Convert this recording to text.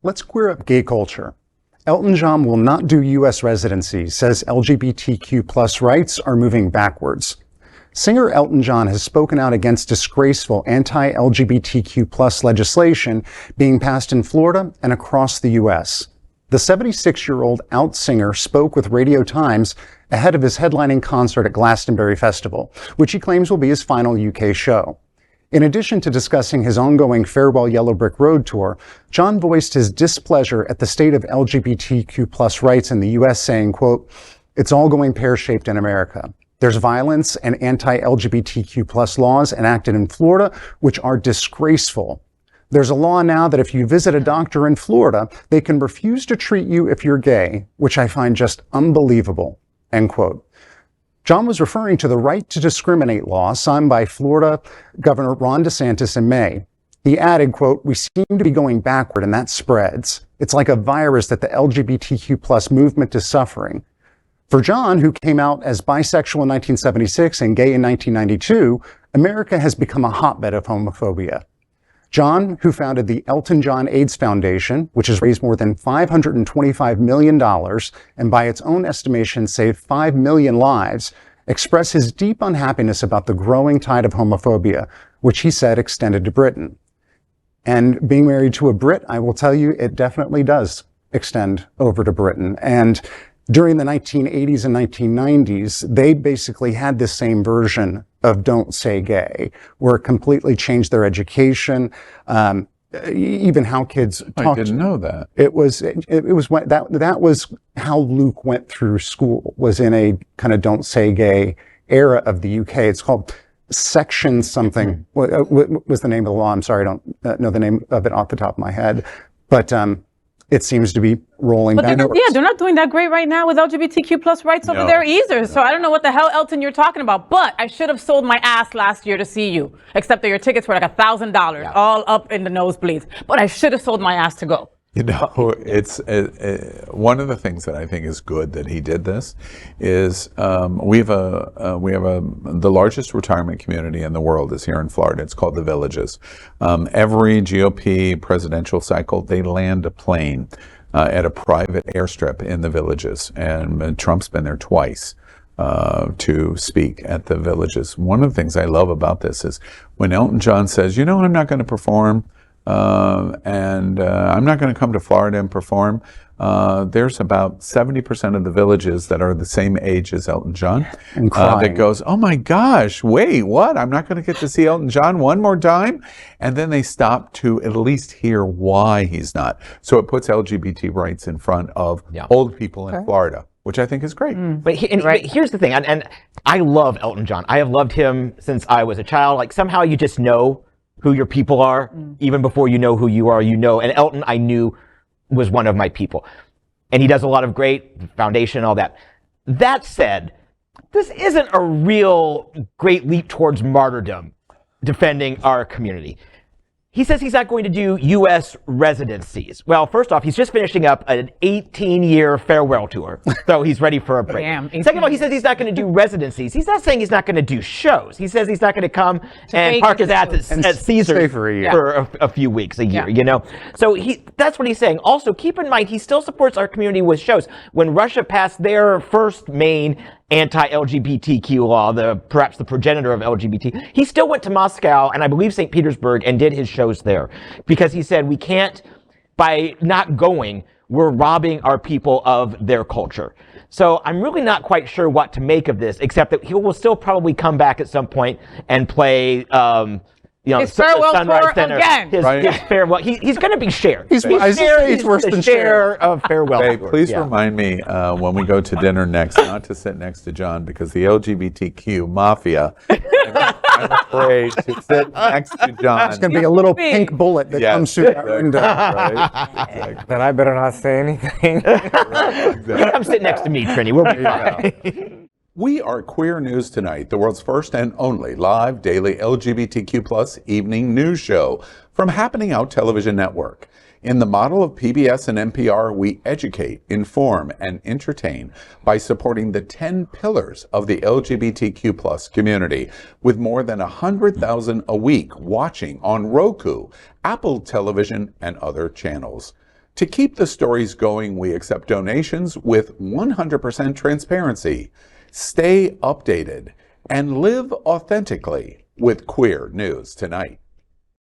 Let's queer up gay culture. Elton John will not do U.S. residencies, says LGBTQ+ rights are moving backwards. Singer Elton John has spoken out against disgraceful anti-LGBTQ+ legislation being passed in Florida and across the U.S. The 76-year-old out singer spoke with Radio Times ahead of his headlining concert at Glastonbury Festival, which he claims will be his final UK show. In addition to discussing his ongoing Farewell Yellow Brick Road tour, John voiced his displeasure at the state of LGBTQ+ rights in the U.S., saying, quote, "It's all going pear-shaped in America. There's violence and anti-LGBTQ+ laws enacted in Florida, which are disgraceful. There's a law now that if you visit a doctor in Florida, they can refuse to treat you if you're gay, which I find just unbelievable," end quote. John was referring to the right to discriminate law signed by Florida Governor Ron DeSantis in May. He added, quote, "We seem to be going backward and that spreads. It's like a virus that the LGBTQ+ movement is suffering." For John, who came out as bisexual in 1976 and gay in 1992, America has become a hotbed of homophobia. John, who founded the Elton John Aids Foundation, which has raised more than $525 million and by its own estimation saved 5 million lives, expressed his deep unhappiness about the growing tide of homophobia, which he said extended to Britain. And being married to a Brit, I will tell you, it definitely does extend over to Britain. And during the 1980s and 1990s, they basically had this same version of Don't Say Gay, where it completely changed their education, even how kids talked. I didn't know that. It was that was how Luke went through school, was in a kind of Don't Say Gay era of the UK. It's called Section something. What was the name of the law? I'm sorry, I don't know the name of it off the top of my head, but it seems to be rolling back. They're not doing that great right now with LGBTQ+ rights over there either. So I don't know what the hell, Elton, you're talking about. But I should have sold my ass last year to see you, except that your tickets were like $1,000, all up in the nosebleeds. But I should have sold my ass to go. You know, it's one of the things that I think is good that he did this is we have the largest retirement community in the world is here in Florida. It's called the Villages. Every GOP presidential cycle, they land a plane at a private airstrip in the Villages, and Trump's been there twice to speak at the Villages. One of the things I love about this is when Elton John says, "You know, I'm not going to perform." I'm not going to come to Florida and perform. There's about 70% of the Villages that are the same age as Elton John that goes, "Oh my gosh, wait, what? I'm not going to get to see Elton John one more time?" And then they stop to at least hear why he's not. So it puts LGBT rights in front of old people in Florida, which I think is great. But here's the thing, and I love Elton John. I have loved him since I was a child. Like, somehow you just know who your people are, even before you know who you are, you know. And Elton, I knew, was one of my people. And he does a lot of great foundation, all that. That said, this isn't a real great leap towards martyrdom, defending our community. He says he's not going to do U.S. residencies. Well, first off, he's just finishing up an 18-year farewell tour, so he's ready for a break. Second of all, he says he's not going to do residencies. He's not saying he's not going to do shows. He says he's not going to come and park his ass at Caesars for a few weeks, a year, you know? So that's what he's saying. Also, keep in mind, he still supports our community with shows. When Russia passed their first main anti-LGBTQ law, perhaps the progenitor of LGBT, he still went to Moscow and I believe St. Petersburg and did his shows there, because he said we can't, by not going, we're robbing our people of their culture. So I'm really not quite sure what to make of this, except that he will still probably come back at some point and play his farewell tour again. His farewell. He's going to be shared. He's worse than share of farewell. Hey, please remind me when we go to dinner next, not to sit next to John, because the LGBTQ mafia, I'm afraid to sit next to John. It's going to be a little pink bullet that comes through that window. Right? Then I better not say anything. Come sit next to me, Trini. We'll be fine. We are Queer News Tonight, the world's first and only live daily LGBTQ+ evening news show from Happening Out Television Network. In the model of PBS and NPR, we educate, inform, and entertain by supporting the 10 pillars of the LGBTQ+ community, with more than 100,000 a week watching on Roku, Apple Television, and other channels. To keep the stories going, we accept donations with 100% transparency. Stay updated and live authentically with Queer News Tonight.